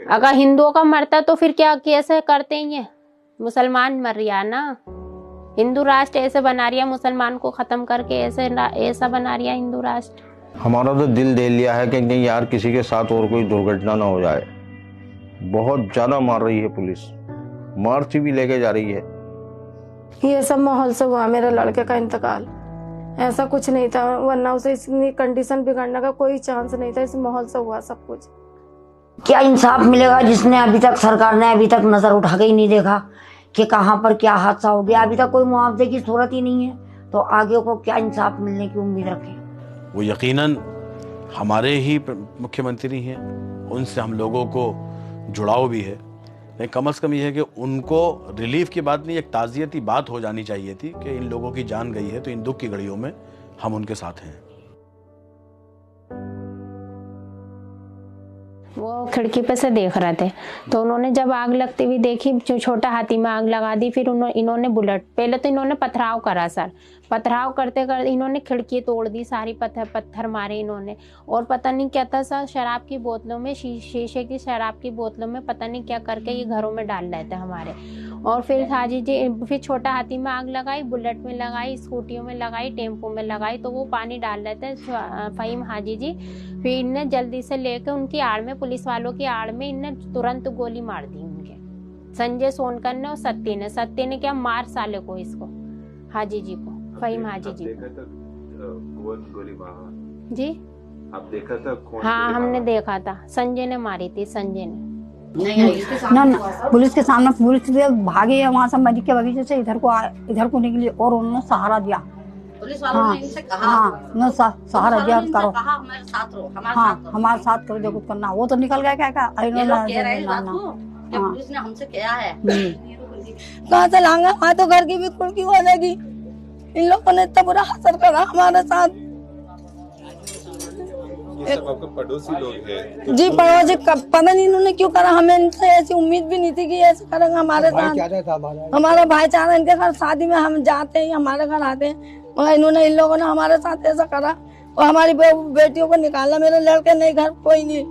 अगर हिंदुओं का मरता तो फिर क्या कैसे करते हैं ये? मुसलमान मर रहा ना, हिंदू राष्ट्र ऐसे बना रही है, मुसलमान को खत्म करके ऐसा बना रही है हिंदू राष्ट्र। हमारा तो दिल दे लिया है कि नहीं यार किसी के साथ और कोई दुर्घटना ना हो जाए। बहुत ज्यादा मार रही है पुलिस, मार्च भी लेके जा रही है। ये सब माहौल से हुआ मेरे लड़के का इंतकाल, ऐसा कुछ नहीं था, वरना उसे इतनी कंडीशन बिगड़ने का कोई चांस नहीं था, इस माहौल से हुआ सब कुछ। क्या इंसाफ मिलेगा जिसने अभी तक सरकार ने अभी तक नजर उठा के ही नहीं देखा कि कहां पर क्या हादसा हो गया। अभी तक कोई मुआवजे की सूरत ही नहीं है, तो आगे को क्या इंसाफ मिलने की उम्मीद रखें। वो यकीनन हमारे ही मुख्यमंत्री हैं, उनसे हम लोगों को जुड़ाव भी है, लेकिन कम से कम ये है कि उनको रिलीफ की बात नहीं, एक ताज़ियती बात हो जानी चाहिए थी कि इन लोगों की जान गई है, तो इन दुख की घड़ियों में हम उनके साथ हैं। वो खिड़की पे से देख रहे थे, तो उन्होंने जब आग लगती हुई देखी, जो छोटा हाथी में आग लगा दी। फिर इन्होंने बुलेट, पहले तो इन्होंने पथराव करा सर, पथराव करते करते इन्होंने खिड़की तोड़ दी, सारी पत्थर मारे इन्होंने। और पता नहीं क्या था सर, शराब की बोतलों में, शीशे की शराब की बोतलों में पता नहीं क्या करके ये घरों में डाल रहे थे हमारे। और फिर हाजी जी, फिर छोटा हाथी में आग लगाई, बुलेट में लगाई, स्कूटियों में लगाई, टेम्पो में लगाई, तो वो पानी डाल रहे थे फहीम हाजी जी। फिर इनने जल्दी से लेके उनकी आड़ में, पुलिस वालों की आड़ में इनने तुरंत गोली मार दी उनके, संजय सोनकर ने और सत्य ने क्या मार साले को, इसको हाजी जी को, फहीम हाजी जी को। कौन गोली मारा जी आप देखा था? कौन? हाँ हमने देखा था, संजय ने मारी थी, संजय ने। ना पुलिस के सामने, पुलिस भागे वहाँ से मरी के बगीचे से इधर को निकली और उन्होंने सहारा दिया। पुलिस वालों ने इनसे कहा, हाँ सहारा दिया, करो हमारे साथ रहो, हमारे साथ करो, जो कुछ करना। वो तो निकल गया क्या पुलिस ने हमसे किया है। कहाँ से लाएंगे, वहाँ तो घर की भी खुड़की हो जाएगी। इन लोगों ने इतना बुरा असर करा हमारे साथ। ये सब आपके पड़ोसी लोग हैं? तो जी पड़ोसी, पता नहीं इन्होंने क्यों करा, हमें इनसे ऐसी उम्मीद भी नहीं थी कि ऐसे करेंगे हमारे साथ। हमारा भाईचारा, इनके घर शादी में हम जाते हैं, हमारे घर आते हैं, मगर इन्होंने, इन लोगों ने हमारे साथ ऐसा करा और हमारी बेटियों को निकाला। मेरे लड़के नहीं, घर कोई नहीं,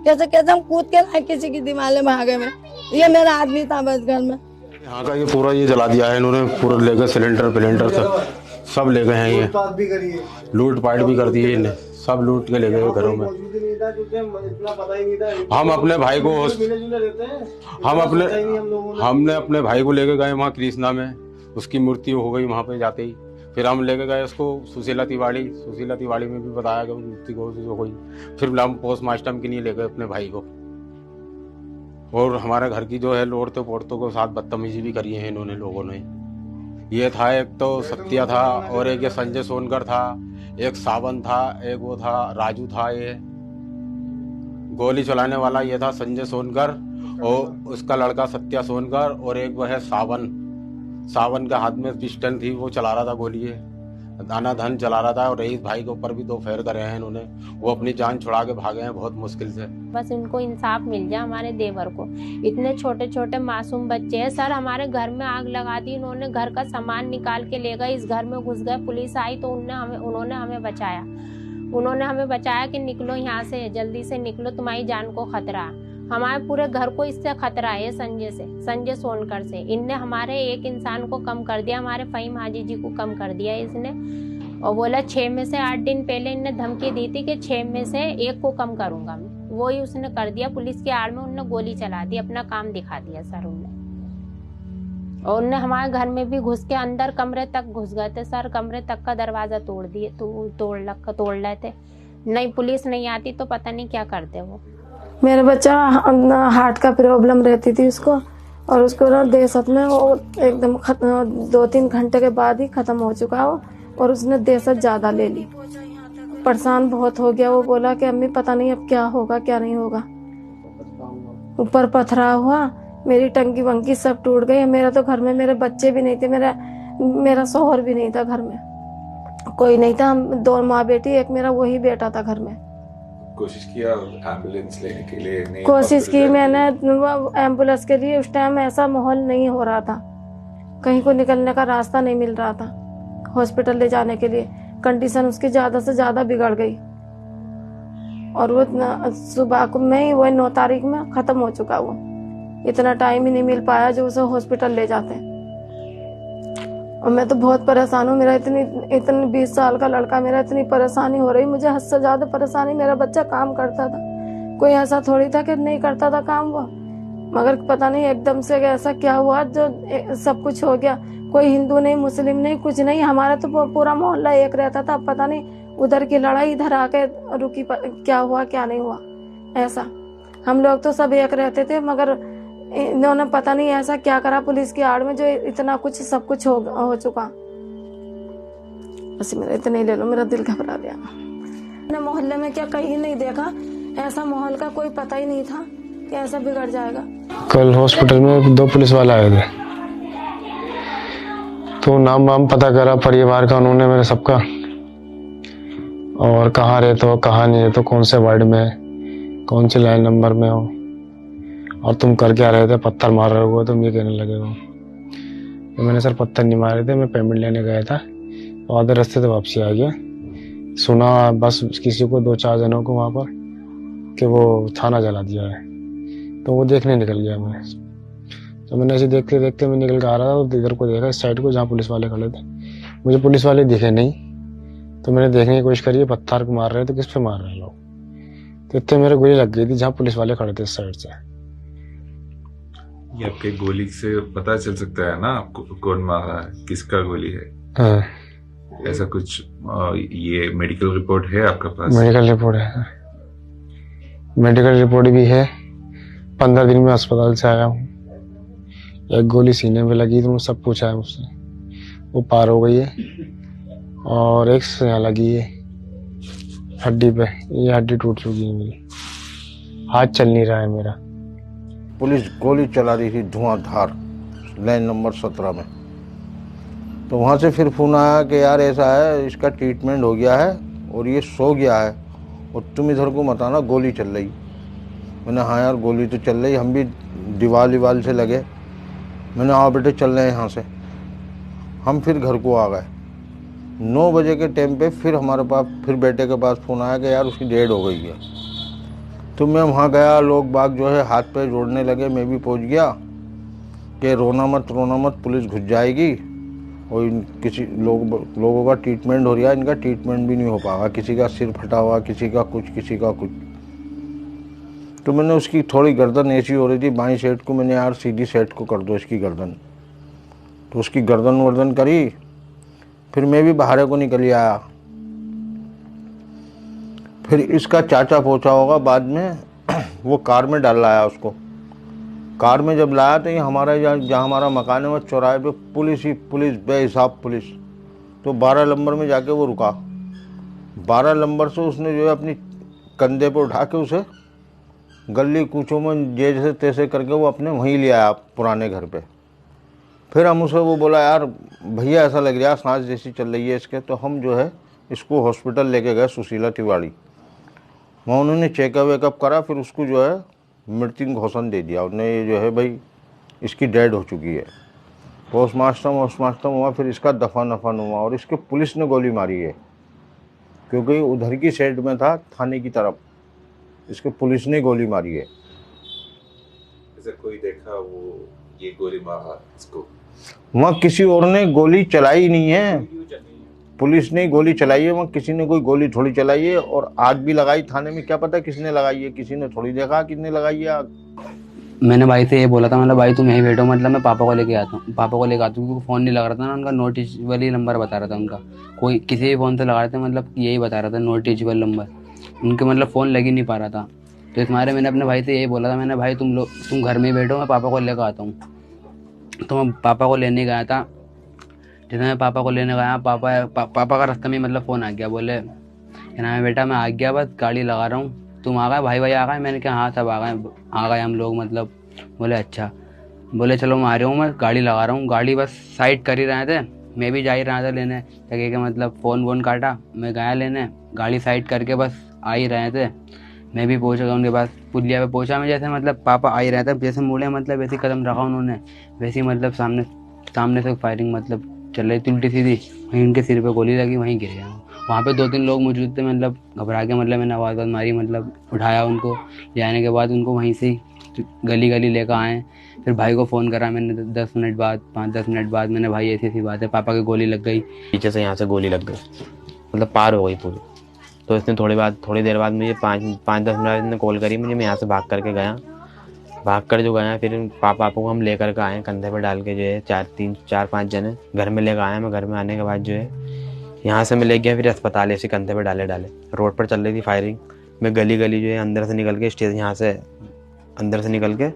कैसे हम कूद के लाए किसी की दिवाले में आगे में। ये मेरा आदमी था बस घर में। यहाँ का ये पूरा ये जला दिया है इन्होंने, पूरा लेकर सिलेंडर सब ले गए हैं। ये लूटपाट भी कर दिए इन्हें, सब लूट के ले गए घरों में। हम अपने भाई को हमने अपने भाई को लेके गए वहाँ कृष्णा में, उसकी मृत्यु हो गई वहाँ पे जाते ही। फिर हम लेके गए उसको सुशीला तिवाड़ी में भी बताया कि मृत्यु हो गई। फिर हम पोस्टमार्टम के लिए ले गए अपने भाई को। और हमारे घर की जो है लोड़ते पोड़तों के साथ बदतमीजी भी करी है इन्होंने लोगों ने। ये था, एक तो सत्या था और एक ये संजय सोनकर था, एक सावन था, एक वो था राजू था। ये गोली चलाने वाला ये था संजय सोनकर और उसका लड़का सत्या सोनकर, और एक वो है सावन के हाथ में पिस्टल थी, वो चला रहा था गोली, ये दाना धन चला रहा था। और रईस भाई के ऊपर भी 2 फेर करे हैं इन्होंने, वो अपनी जान छुड़ा के भागे हैं बहुत मुश्किल से। बस इनको इंसाफ मिल जाए, हमारे देवर को। इतने छोटे छोटे मासूम बच्चे हैं सर, हमारे घर में आग लगा दी इन्होंने, घर का सामान निकाल के ले गए, इस घर में घुस गए। पुलिस आई तो उन्होंने हमें बचाया कि निकलो यहाँ से, जल्दी से निकलो, तुम्हारी जान को खतरा। हमारे पूरे घर को इससे खतरा है, संजय सोनकर से। इनने हमारे एक इंसान को कम कर दिया, हमारे फहीम हाजी जी को कम कर दिया इसने। और बोला 6 में से 8 दिन पहले इनने धमकी दी थी कि 6 में से 1 को कम करूंगा मैं, वही उसने कर दिया। पुलिस की आड़ में उनने गोली चला दी, अपना काम दिखा दिया सर उनने। और उनने हमारे घर में भी घुस के अंदर कमरे तक घुस गए थे सर, कमरे तक का दरवाजा तोड़ दिए, तोड़ रहे थे। नहीं पुलिस नहीं आती तो पता नहीं क्या करते वो। मेरा बच्चा हार्ट का प्रॉब्लम रहती थी उसको, और उसको ना देशत में वो एकदम 2-3 घंटे के बाद ही खत्म हो चुका हो, और उसने देशत ज्यादा ले ली। परेशान बहुत हो गया, वो बोला कि अम्मी पता नहीं अब क्या होगा क्या नहीं होगा। ऊपर पथराव हुआ, मेरी टंकी वंकी सब टूट गई। मेरा तो घर में मेरे बच्चे भी नहीं थे, मेरा शौहर भी नहीं था घर में, कोई नहीं था। हम 2 माँ बेटी, एक मेरा वही बेटा था घर में। कोशिश किया एम्बुलेंस लेने के लिए? नहीं कोशिश की मैंने एम्बुलेंस के लिए। उस टाइम ऐसा माहौल नहीं हो रहा था, कहीं को निकलने का रास्ता नहीं मिल रहा था हॉस्पिटल ले जाने के लिए। कंडीशन उसकी ज्यादा से ज्यादा बिगड़ गई और वो सुबह को में ही, वो 9 तारीख में खत्म हो चुका। वो इतना टाइम ही नहीं मिल पाया जो उसे हॉस्पिटल ले जाते। और मैं तो बहुत परेशान हूँ। मेरा इतनी 20 साल का लड़का, मेरा इतनी परेशानी हो रही, मुझे हद से ज्यादा परेशानी। मेरा बच्चा काम करता था, कोई ऐसा थोड़ी था कि नहीं करता था काम वो, मगर पता नहीं एकदम से ऐसा क्या हुआ जो सब कुछ हो गया। कोई हिंदू नहीं, मुस्लिम नहीं, कुछ नहीं, हमारा तो पूरा मोहल्ला एक रहता था। पता नहीं उधर की लड़ाई इधर आके रुकी, क्या हुआ क्या नहीं हुआ ऐसा। हम लोग तो सब एक रहते थे, मगर इन्होंने पता नहीं ऐसा क्या करा पुलिस की आड़ में जो इतना कुछ सब कुछ हो चुका। बस मेरा इतना ही ले लो, मेरा दिल घबरा गया। मैंने मोहल्ले में क्या कहीं नहीं देखा, ऐसा माहौल का कोई पता ही नहीं था कि ऐसा बिगड़ जाएगा। कल हॉस्पिटल में 2 पुलिस वाले आए थे, तो नाम वाम पता करा परिवार का उन्होंने मेरे सबका, और कहाँ रहते हो कहाँ नहीं रहते हो, कौन से वार्ड में, कौन से लाइन नंबर में हो, और तुम कर क्या रहे थे, पत्थर मार रहे हो, तुम ये कहने लगे हो। तो मैंने सर पत्थर नहीं मारे थे, मैं पेमेंट लेने गया था, तो आधे रास्ते से वापसी आ गया। सुना बस किसी को 2-4 जनों को वहाँ पर कि वो थाना जला दिया है, तो वो देखने निकल गया मैं। तो मैंने ऐसे देखते देखते मैं निकल के आ रहा था, तो इधर को देखा इस साइड को जहाँ पुलिस वाले खड़े थे। मुझे पुलिस वाले दिखे नहीं, तो मैंने देखने की कोशिश करी, पत्थर को मार रहे थे, किस पे मार रहे हैं लोग। तो इतने मेरे गोली लग गई थी जहाँ पुलिस वाले खड़े थे इस साइड से। ये आपके गोली से पता चल सकता है ना आपको कौन मारा है, किसका गोली है? हाँ। ऐसा कुछ ये मेडिकल रिपोर्ट है आपके पास? मेडिकल रिपोर्ट है, मेडिकल रिपोर्ट भी है। 15 दिन में अस्पताल से आया हूँ। एक गोली सीने में लगी तो सब पूछा है मुझसे, वो पार हो गई है, और एक से यहाँ लगी है हड्डी पे, ये हड्डी टूट चुकी है मेरी, हाथ चल नहीं रहा है मेरा। पुलिस गोली चला रही थी धुआंधार लाइन नंबर 17 में। तो वहाँ से फिर फोन आया कि यार ऐसा है, इसका ट्रीटमेंट हो गया है और ये सो गया है, और तुम इधर को मत आना, गोली चल रही। मैंने हाँ यार गोली तो चल रही, हम भी दीवार से लगे। मैंने आओ बेटे चल रहे हैं यहाँ से। हम फिर घर को आ गए। 9 बजे के टाइम पे फिर हमारे पास फिर बेटे के पास फ़ोन आया कि यार उसकी डेड हो गई है। तो मैं वहाँ गया, लोग बाग जो है हाथ पे जोड़ने लगे, मैं भी पहुँच गया कि रोना मत, पुलिस घुस जाएगी, और किसी लोगों का ट्रीटमेंट हो रहा है, इनका ट्रीटमेंट भी नहीं हो पाएगा, किसी का सिर फटा हुआ, किसी का कुछ। तो मैंने उसकी थोड़ी गर्दन ऐसी हो रही थी बाईं साइड को, मैंने यार सीधी साइड को कर दो इसकी गर्दन। तो उसकी गर्दन वर्दन करी, फिर मैं भी बाहर को निकल आया। फिर इसका चाचा पहुंचा होगा बाद में, वो कार में डाल लाया उसको। कार में जब लाया तो ये हमारा जहाँ हमारा मकान है वो चौराहे पे पुलिस ही पुलिस, बेहिसाब पुलिस। तो 12 नंबर में जाके वो रुका। 12 नंबर से उसने जो है अपनी कंधे पर उठा के उसे गली कूचों में जैसे तैसे करके वो अपने वहीं ले आया पुराने घर पे। फिर हम उसे वो बोला यार भैया ऐसा लग रहा है सांस जैसी चल रही है इसके। तो हम जो है इसको हॉस्पिटल लेके गए सुशीला तिवारी। वहाँ उन्होंने चेकअप वेकअप करा, फिर उसको जो है मृत्यु घोषण दे दिया उन्होंने, ये जो है भाई इसकी डेड हो चुकी है। पोस्टमार्टम हुआ, फिर इसका दफन हुआ, और इसके पुलिस ने गोली मारी है क्योंकि उधर की साइड में था थाने की तरफ, इसके पुलिस ने गोली मारी है। ऐसा कोई देखा वो ये गोली मारा इसको? वहाँ किसी और ने गोली चलाई नहीं है, पुलिस ने गोली चलाई है। वहाँ किसी ने कोई गोली थोड़ी चलाई है, और आग भी लगाई थाने में, क्या पता किसने लगाई है, किसी ने थोड़ी देखा किसने लगाई है आग। मैंने भाई से ये बोला था, मतलब भाई तुम यहीं बैठो, मतलब मैं पापा को लेके आता हूँ क्योंकि फ़ोन नहीं लग रहा था ना उनका, नॉट रीचेबल ही नंबर बता रहा था उनका। कोई किसी भी फ़ोन से लगा रहे थे, मतलब यही बता रहा था नॉट रीचेबल नंबर, उनके मतलब फ़ोन लग ही नहीं पा रहा था। तो इस मारे मैंने अपने भाई से यही बोला था, मैंने भाई तुम घर में ही बैठो, मैं पापा को लेकर आता हूँ। तो मैं पापा को लेने गया था। जितना मैं पापा को लेने गया, पापा का रास्ते में मतलब फ़ोन आ गया, बोले क्या नाम है बेटा मैं आ गया, बस गाड़ी लगा रहा हूँ, तुम आ गए, भाई आ गए? मैंने कहा हाँ सब आ गए हम लोग, मतलब बोले अच्छा। बोले चलो मैं आ रहा हूँ, मैं गाड़ी लगा रहा हूँ। गाड़ी बस साइड कर ही रहे थे, मैं भी जा ही रहा था लेने, क्या कि मतलब फ़ोन वोन काटा, मैं गया लेने, गाड़ी साइड करके बस आ ही रहे थे। मैं भी पहुँच गया उनके पास, पुलिया पे पहुँचा मैं, जैसे मतलब पापा आ ही रहे थे, जैसे मुड़े मतलब वैसे कदम रखा उन्होंने, वैसे मतलब सामने से फायरिंग मतलब चल रही थी उल्टी सीधी, वहीं उनके सिर पे गोली लगी, वहीं गिर गया। वहाँ पे 2-3 लोग मौजूद थे, मतलब घबरा के मतलब मैंने आवाज़ मारी, मतलब उठाया उनको। ले आने के बाद उनको वहीं से गली गली लेकर आए। फिर भाई को फ़ोन करा मैंने 10 मिनट बाद, 5-10 मिनट बाद। मैंने भाई ऐसी ऐसी बात है, पापा की गोली लग गई, पीछे से यहाँ से गोली लग गई, मतलब पार हो गई पूरी। तो इसने थोड़ी देर बाद मुझे 5-10 मिनट बाद इसने कॉल करी मुझे। मैं यहाँ से भाग कर जो गया फिर पापा को हम लेकर के आए, कंधे पे डाल के जो है 4-5 जने घर में लेकर आए। मैं घर में आने के बाद जो है यहाँ से मैं ले गया फिर अस्पताल, ऐसे कंधे पे डाले रोड पर चल रही थी फायरिंग। मैं गली गली जो है अंदर से निकल के स्टेशन, यहाँ से अंदर से निकल के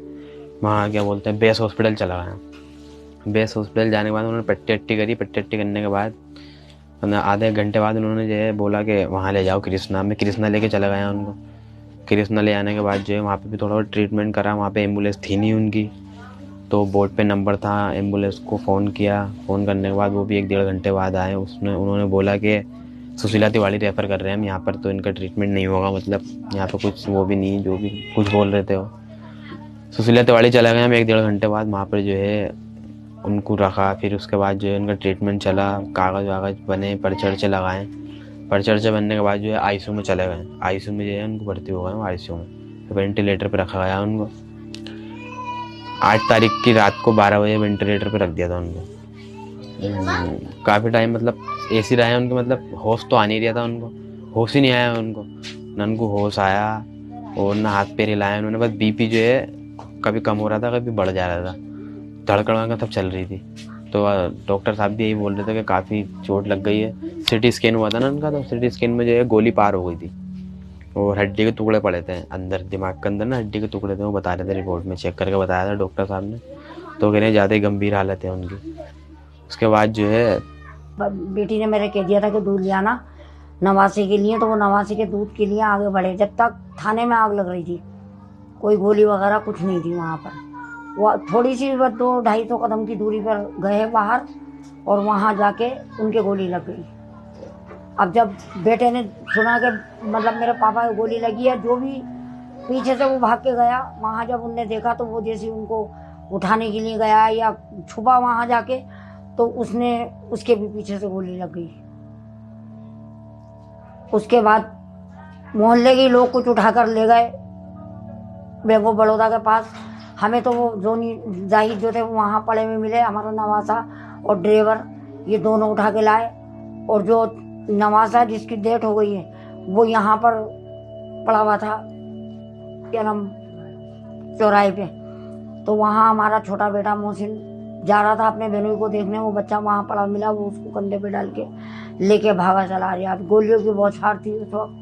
वहाँ क्या बोलते हैं बेस हॉस्पिटल चला गया। बेस हॉस्पिटल जाने के बाद उन्होंने पट्टी अट्टी करी। पट्टी अट्टी करने के बाद आधे घंटे बाद उन्होंने जो है बोला कि वहाँ ले जाओ कृष्णा। मैं कृष्णा लेके चला गया उनको। कृष्णा ले आने के बाद जो है वहाँ पे भी थोड़ा बहुत ट्रीटमेंट करा। वहाँ पे एम्बुलेंस थी नहीं उनकी, तो बोर्ड पे नंबर था, एम्बुलेंस को फ़ोन किया। फ़ोन करने के बाद वो भी 1-1.5 घंटे बाद आए। उन्होंने बोला कि सुशीला तिवारी रेफ़र कर रहे हैं हम यहाँ पर, तो इनका ट्रीटमेंट नहीं होगा, मतलब यहाँ पर कुछ वो भी नहीं, जो भी कुछ बोल रहे थे वो। सुशीला तिवारी चला गया। हम 1-1.5 घंटे बाद वहाँ पर जो है उनको रखा। फिर उसके बाद जो है उनका ट्रीटमेंट चला, कागज़ वागज़ बने, पर्चे लगाएँ। पर्चे बनने के बाद जो है आईसीयू में चले गए। आईसीयू में जो है उनको भर्ती हो गए आईसीयू में। फिर वेंटिलेटर पर रखा गया उनको। 8 तारीख की रात को 12 बजे वेंटिलेटर पर रख दिया था उनको। काफ़ी टाइम मतलब ऐसी रहे उनके, मतलब होश तो आ नहीं रहा था उनको, होश ही नहीं आया उनको, ना उनको होश आया और ना हाथ पैर हिलाया उन्होंने। बस बीपी जो है कभी कम हो रहा था, कभी बढ़ जा रहा था, धड़कन वड़कन सब चल रही थी। तो डॉक्टर साहब भी यही बोल रहे थे कि काफ़ी चोट लग गई है। सिटी स्कैन हुआ था ना उनका, तो सिटी स्कैन में जो है गोली पार हो गई थी और हड्डी के टुकड़े पड़े थे अंदर, दिमाग के अंदर ना हड्डी के टुकड़े थे। वो बता रहे थे, रिपोर्ट में चेक करके बताया था डॉक्टर साहब ने। तो कह रहे हैं ज़्यादा ही गंभीर हालत है उनकी। उसके बाद जो है बेटी ने मेरे कह दिया था कि दूध ले आना नवासी के लिए, तो वो नवासी के दूध के लिए आगे बढ़े। जब तक थाने में आग लग रही थी, कोई गोली वगैरह कुछ नहीं थी वहाँ पर। वो थोड़ी सी 200-250 कदम की दूरी पर गए बाहर और वहाँ जाके उनके गोली लग गई। अब जब बेटे ने सुना कि मतलब मेरे पापा को गोली लगी है, जो भी पीछे से वो भाग के गया वहाँ, जब उनने देखा तो वो जैसे उनको उठाने के लिए गया या छुपा वहाँ जाके, तो उसके भी पीछे से गोली लग गई। उसके बाद मोहल्ले के लोग कुछ उठाकर ले गए बैंक ऑफ बड़ौदा के पास। हमें तो वो जोनी जाहिद जो थे वो वहाँ पड़े हुए मिले, हमारा नवासा और ड्राइवर, ये दोनों उठा के लाए। और जो नवासा जिसकी डेथ हो गई है वो यहाँ पर पड़ा हुआ था, क्या नाम, चौराहे पे। तो वहाँ हमारा छोटा बेटा मोहसिन जा रहा था अपने बहनोई को देखने, वो बच्चा वहाँ पड़ा मिला, वो उसको कंधे पे डाल के लेके भागा चला रहा। गोलियों की बौछार थी उस वक्त,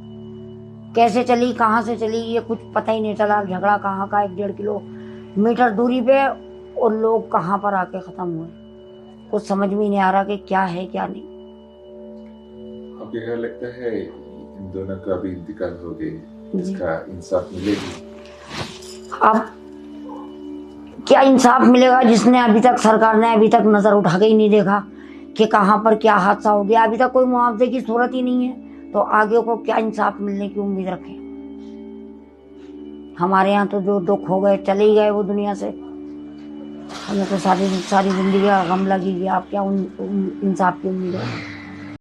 कैसे चली कहाँ से चली ये कुछ पता ही नहीं चला। झगड़ा कहाँ का 1-1.5 किलोमीटर दूरी पे, और लोग कहाँ पर आके खत्म हुए, कुछ समझ में नहीं आ रहा कि क्या है क्या नहीं। अब यह लगता है इन दोनों का भी इंतकाल हो गया, इसका इंसाफ मिलेगी। अब क्या इंसाफ मिलेगा, जिसने अभी तक सरकार ने अभी तक नजर उठा के ही नहीं देखा कि कहाँ पर क्या हादसा हो गया। अभी तक कोई मुआवजे की सूरत ही नहीं है, तो आगे को क्या इंसाफ मिलने की उम्मीद रखें। हमारे यहाँ तो जो दुख हो गए चले ही गए वो दुनिया से, हमें तो सारी जिंदगी का गम लगी गया। आप क्या इंसाफ की उम्मीद है।